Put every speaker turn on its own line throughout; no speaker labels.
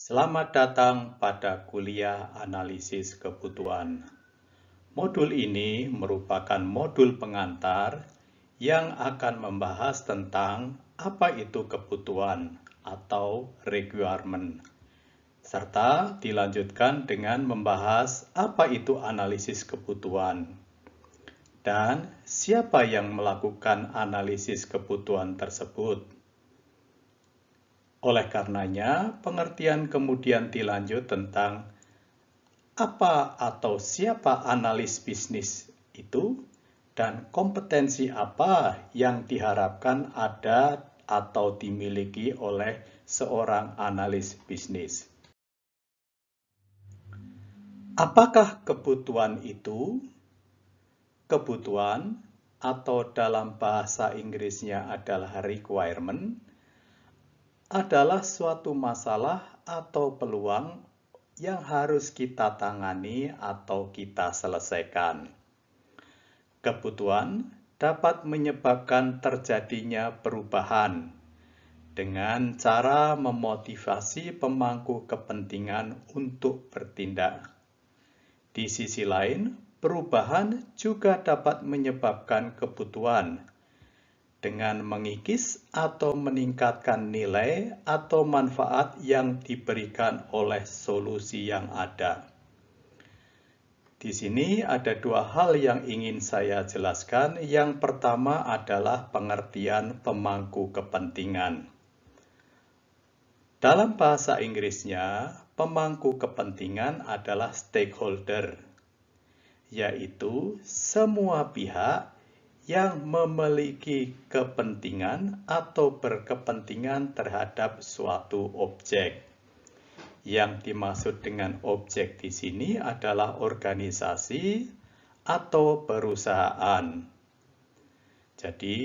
Selamat datang pada kuliah analisis kebutuhan. Modul ini merupakan modul pengantar yang akan membahas tentang apa itu kebutuhan atau requirement, serta dilanjutkan dengan membahas apa itu analisis kebutuhan dan siapa yang melakukan analisis kebutuhan tersebut. Oleh karenanya, pengertian kemudian dilanjut tentang apa atau siapa analis bisnis itu dan kompetensi apa yang diharapkan ada atau dimiliki oleh seorang analis bisnis. Apakah kebutuhan itu? Kebutuhan atau dalam bahasa Inggrisnya adalah requirement adalah suatu masalah atau peluang yang harus kita tangani atau kita selesaikan. Kebutuhan dapat menyebabkan terjadinya perubahan dengan cara memotivasi pemangku kepentingan untuk bertindak. Di sisi lain, perubahan juga dapat menyebabkan kebutuhan dengan mengikis atau meningkatkan nilai atau manfaat yang diberikan oleh solusi yang ada. Di sini ada dua hal yang ingin saya jelaskan. Yang pertama adalah pengertian pemangku kepentingan. Dalam bahasa Inggrisnya, pemangku kepentingan adalah stakeholder, yaitu semua pihak yang memiliki kepentingan atau berkepentingan terhadap suatu objek. Yang dimaksud dengan objek di sini adalah organisasi atau perusahaan. Jadi,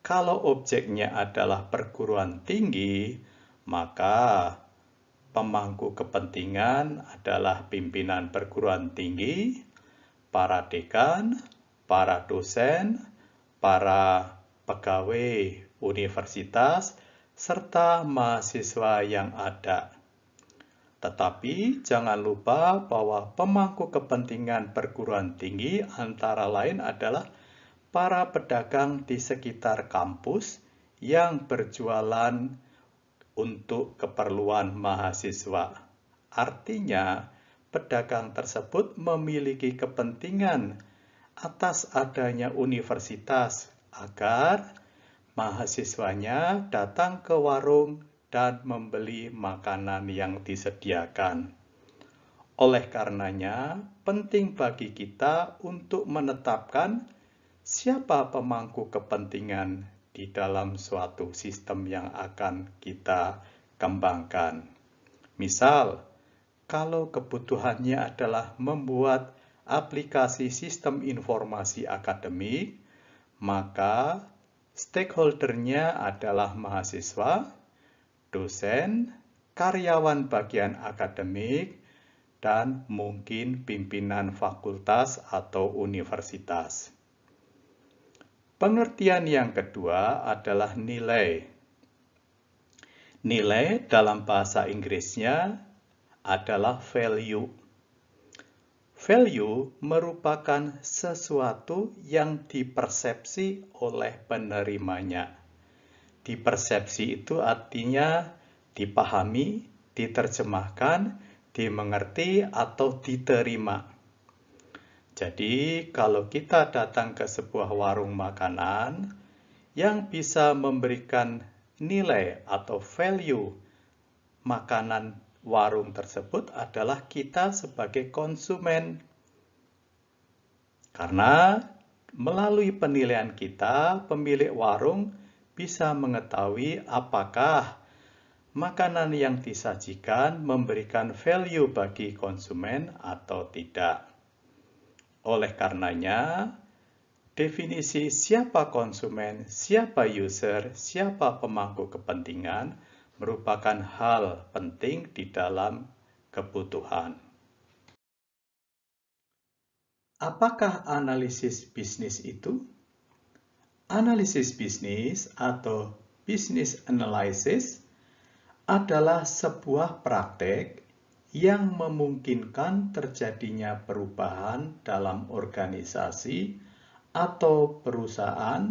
kalau objeknya adalah perguruan tinggi, maka pemangku kepentingan adalah pimpinan perguruan tinggi, para dekan, para dosen, para pegawai universitas, serta mahasiswa yang ada. Tetapi jangan lupa bahwa pemangku kepentingan perguruan tinggi antara lain adalah para pedagang di sekitar kampus yang berjualan untuk keperluan mahasiswa. Artinya, pedagang tersebut memiliki kepentingan atas adanya universitas agar mahasiswanya datang ke warung dan membeli makanan yang disediakan. Oleh karenanya, penting bagi kita untuk menetapkan siapa pemangku kepentingan di dalam suatu sistem yang akan kita kembangkan. Misal, kalau kebutuhannya adalah membuat aplikasi sistem informasi akademik, maka stakeholder-nya adalah mahasiswa, dosen, karyawan bagian akademik, dan mungkin pimpinan fakultas atau universitas. Pengertian yang kedua adalah nilai. Nilai dalam bahasa Inggrisnya adalah value. Value merupakan sesuatu yang dipersepsi oleh penerimanya. Dipersepsi itu artinya dipahami, diterjemahkan, dimengerti, atau diterima. Jadi, kalau kita datang ke sebuah warung makanan yang bisa memberikan nilai atau value makanan warung tersebut adalah kita sebagai konsumen. Karena melalui penilaian kita, pemilik warung bisa mengetahui apakah makanan yang disajikan memberikan value bagi konsumen atau tidak. Oleh karenanya, definisi siapa konsumen, siapa user, siapa pemangku kepentingan merupakan hal penting di dalam kebutuhan. Apakah analisis bisnis itu? Analisis bisnis atau business analysis adalah sebuah praktek yang memungkinkan terjadinya perubahan dalam organisasi atau perusahaan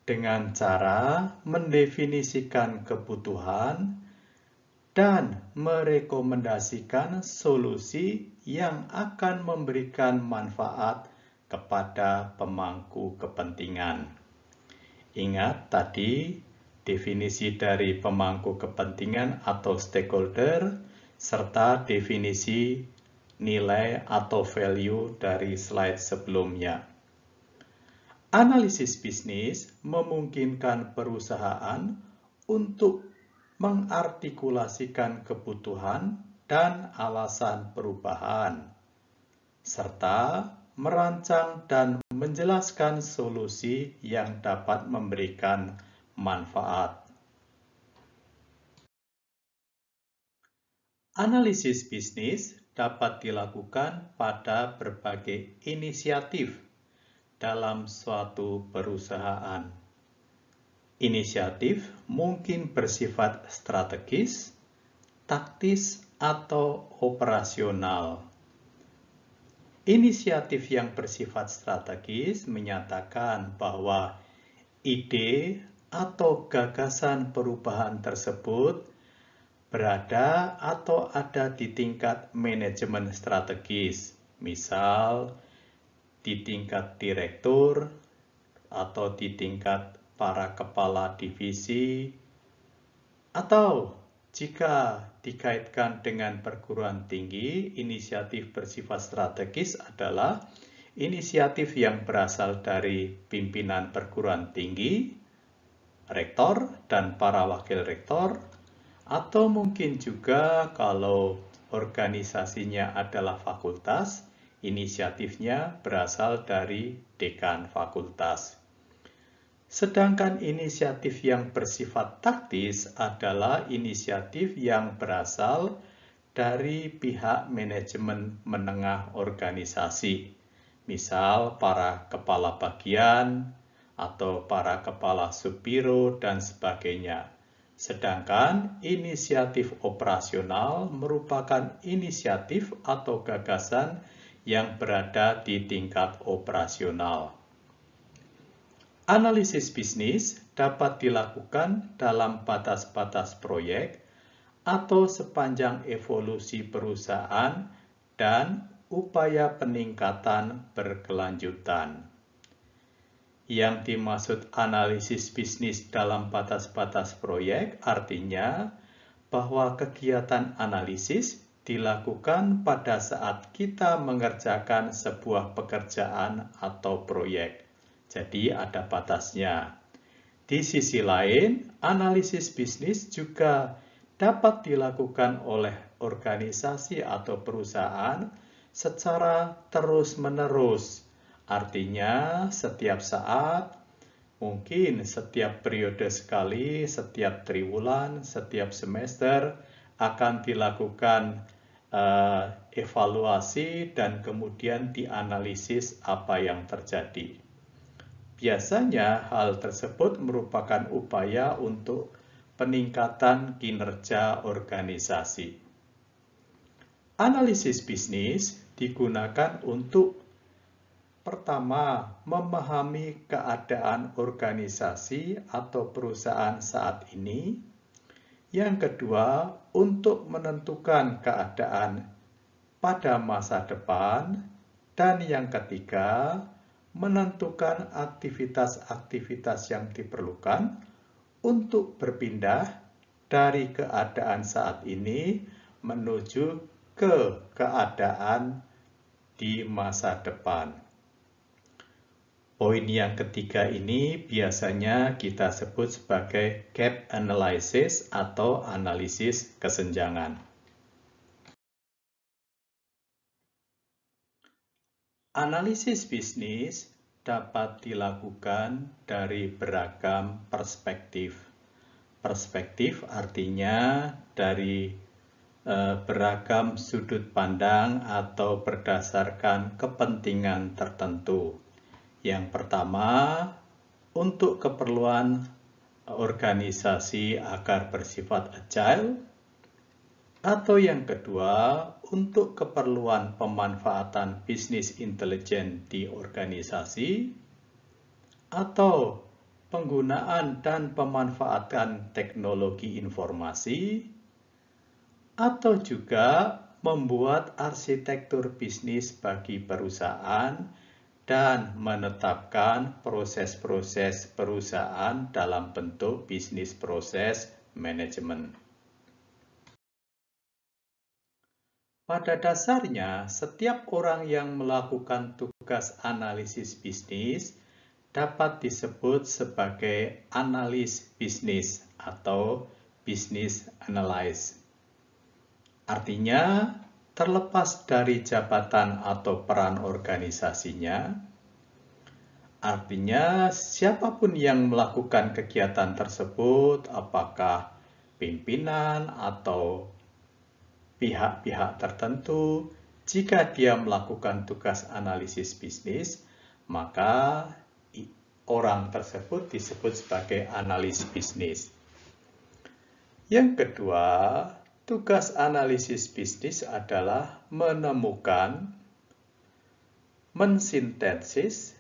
dengan cara mendefinisikan kebutuhan dan merekomendasikan solusi yang akan memberikan manfaat kepada pemangku kepentingan. Ingat tadi definisi dari pemangku kepentingan atau stakeholder serta definisi nilai atau value dari slide sebelumnya. Analisis bisnis memungkinkan perusahaan untuk mengartikulasikan kebutuhan dan alasan perubahan, serta merancang dan menjelaskan solusi yang dapat memberikan manfaat. Analisis bisnis dapat dilakukan pada berbagai inisiatif dalam suatu perusahaan. Inisiatif mungkin bersifat strategis, taktis, atau operasional. Inisiatif yang bersifat strategis menyatakan bahwa ide atau gagasan perubahan tersebut berada atau ada di tingkat manajemen strategis, misal di tingkat direktur atau di tingkat para kepala divisi, atau jika dikaitkan dengan perguruan tinggi, inisiatif bersifat strategis adalah inisiatif yang berasal dari pimpinan perguruan tinggi, rektor, dan para wakil rektor, atau mungkin juga kalau organisasinya adalah fakultas, inisiatifnya berasal dari dekan fakultas. Sedangkan inisiatif yang bersifat taktis adalah inisiatif yang berasal dari pihak manajemen menengah organisasi, misal para kepala bagian atau para kepala subbiro dan sebagainya. Sedangkan inisiatif operasional merupakan inisiatif atau gagasan yang berada di tingkat operasional. Analisis bisnis dapat dilakukan dalam batas-batas proyek atau sepanjang evolusi perusahaan dan upaya peningkatan berkelanjutan. Yang dimaksud analisis bisnis dalam batas-batas proyek artinya bahwa kegiatan analisis dilakukan pada saat kita mengerjakan sebuah pekerjaan atau proyek. Jadi ada batasnya. Di sisi lain, analisis bisnis juga dapat dilakukan oleh organisasi atau perusahaan secara terus-menerus. Artinya setiap saat, mungkin setiap periode sekali, setiap triwulan, setiap semester akan dilakukan evaluasi dan kemudian dianalisis apa yang terjadi. Biasanya hal tersebut merupakan upaya untuk peningkatan kinerja organisasi. Analisis bisnis digunakan untuk pertama, memahami keadaan organisasi atau perusahaan saat ini. Yang kedua, untuk menentukan keadaan pada masa depan. Dan yang ketiga, menentukan aktivitas-aktivitas yang diperlukan untuk berpindah dari keadaan saat ini menuju ke keadaan di masa depan. Poin yang ketiga ini biasanya kita sebut sebagai gap analysis atau analisis kesenjangan. Analisis bisnis dapat dilakukan dari beragam perspektif. Perspektif artinya dari beragam sudut pandang atau berdasarkan kepentingan tertentu. Yang pertama, untuk keperluan organisasi agar bersifat agile, atau yang kedua, untuk keperluan pemanfaatan bisnis intelijen di organisasi, atau penggunaan dan pemanfaatan teknologi informasi, atau juga membuat arsitektur bisnis bagi perusahaan dan menetapkan proses-proses perusahaan dalam bentuk bisnis proses manajemen. Pada dasarnya, setiap orang yang melakukan tugas analisis bisnis dapat disebut sebagai analis bisnis atau business analyst. Artinya, terlepas dari jabatan atau peran organisasinya, artinya siapapun yang melakukan kegiatan tersebut, apakah pimpinan atau pihak-pihak tertentu, jika dia melakukan tugas analisis bisnis, maka orang tersebut disebut sebagai analis bisnis. Yang kedua, tugas analisis bisnis adalah menemukan, mensintesis,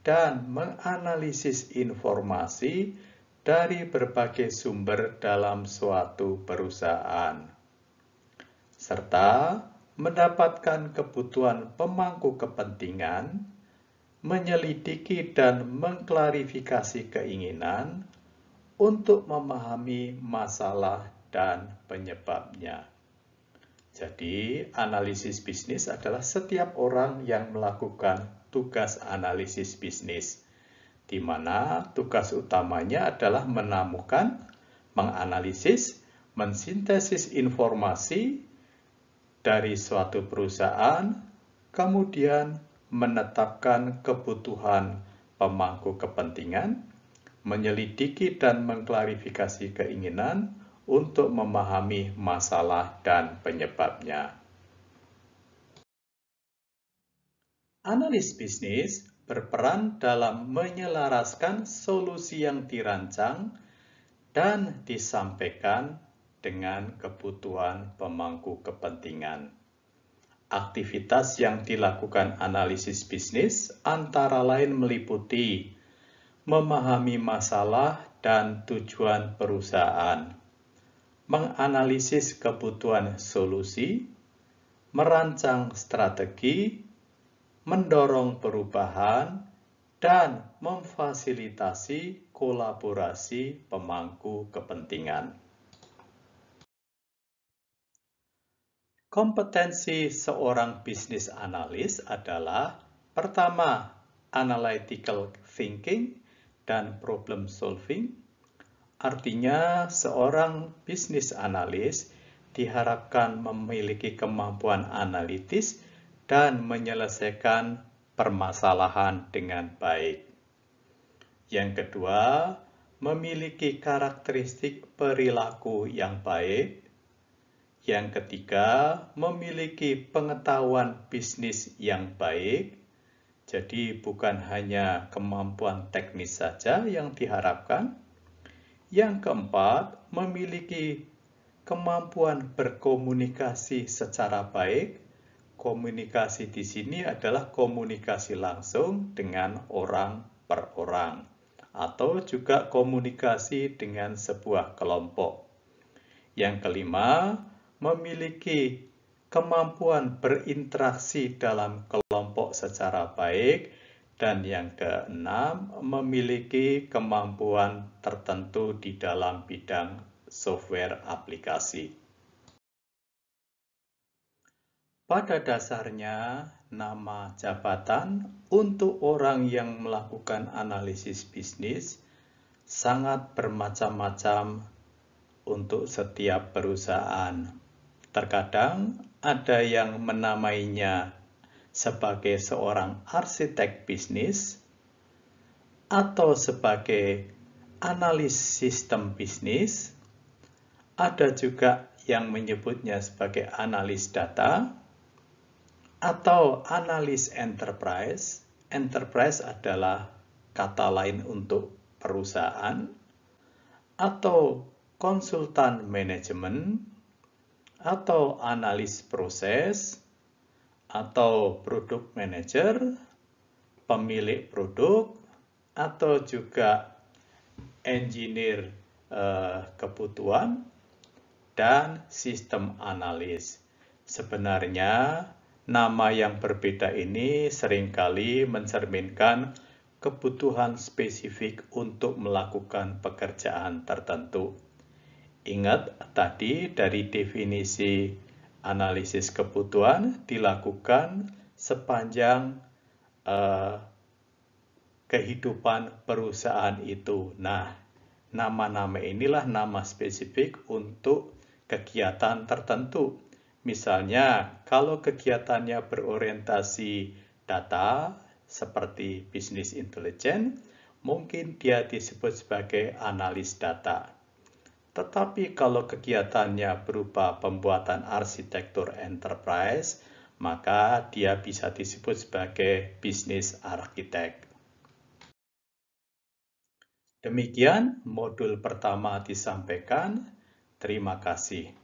dan menganalisis informasi dari berbagai sumber dalam suatu perusahaan, serta mendapatkan kebutuhan pemangku kepentingan, menyelidiki dan mengklarifikasi keinginan untuk memahami masalah dan penyebabnya. Jadi, analisis bisnis adalah setiap orang yang melakukan tugas analisis bisnis, di mana tugas utamanya adalah menemukan, menganalisis, mensintesis informasi dari suatu perusahaan, kemudian menetapkan kebutuhan pemangku kepentingan, menyelidiki dan mengklarifikasi keinginan untuk memahami masalah dan penyebabnya. Analis bisnis berperan dalam menyelaraskan solusi yang dirancang dan disampaikan dengan kebutuhan pemangku kepentingan. Aktivitas yang dilakukan analisis bisnis antara lain meliputi memahami masalah dan tujuan perusahaan, menganalisis kebutuhan solusi, merancang strategi, mendorong perubahan, dan memfasilitasi kolaborasi pemangku kepentingan. Kompetensi seorang bisnis analis adalah pertama, analytical thinking dan problem solving. Artinya, seorang bisnis analis diharapkan memiliki kemampuan analitis dan menyelesaikan permasalahan dengan baik. Yang kedua, memiliki karakteristik perilaku yang baik. Yang ketiga, memiliki pengetahuan bisnis yang baik. Jadi bukan hanya kemampuan teknis saja yang diharapkan. Yang keempat, memiliki kemampuan berkomunikasi secara baik. Komunikasi di sini adalah komunikasi langsung dengan orang per orang, atau juga komunikasi dengan sebuah kelompok. Yang kelima, memiliki kemampuan berinteraksi dalam kelompok secara baik, dan yang keenam, memiliki kemampuan tertentu di dalam bidang software aplikasi. Pada dasarnya, nama jabatan untuk orang yang melakukan analisis bisnis sangat bermacam-macam untuk setiap perusahaan. Terkadang ada yang menamainya sebagai seorang arsitek bisnis atau sebagai analis sistem bisnis. Ada juga yang menyebutnya sebagai analis data atau analis enterprise. Enterprise adalah kata lain untuk perusahaan. atau konsultan manajemen, atau analis proses, atau produk manager, pemilik produk, atau juga engineer kebutuhan, dan sistem analis. Sebenarnya, nama yang berbeda ini seringkali mencerminkan kebutuhan spesifik untuk melakukan pekerjaan tertentu. Ingat tadi dari definisi analisis kebutuhan dilakukan sepanjang kehidupan perusahaan itu. Nah, nama-nama inilah nama spesifik untuk kegiatan tertentu. Misalnya, kalau kegiatannya berorientasi data, seperti bisnis intelijen, mungkin dia disebut sebagai analis data. Tetapi kalau kegiatannya berupa pembuatan arsitektur enterprise, maka dia bisa disebut sebagai bisnis arsitek. Demikian modul pertama disampaikan. Terima kasih.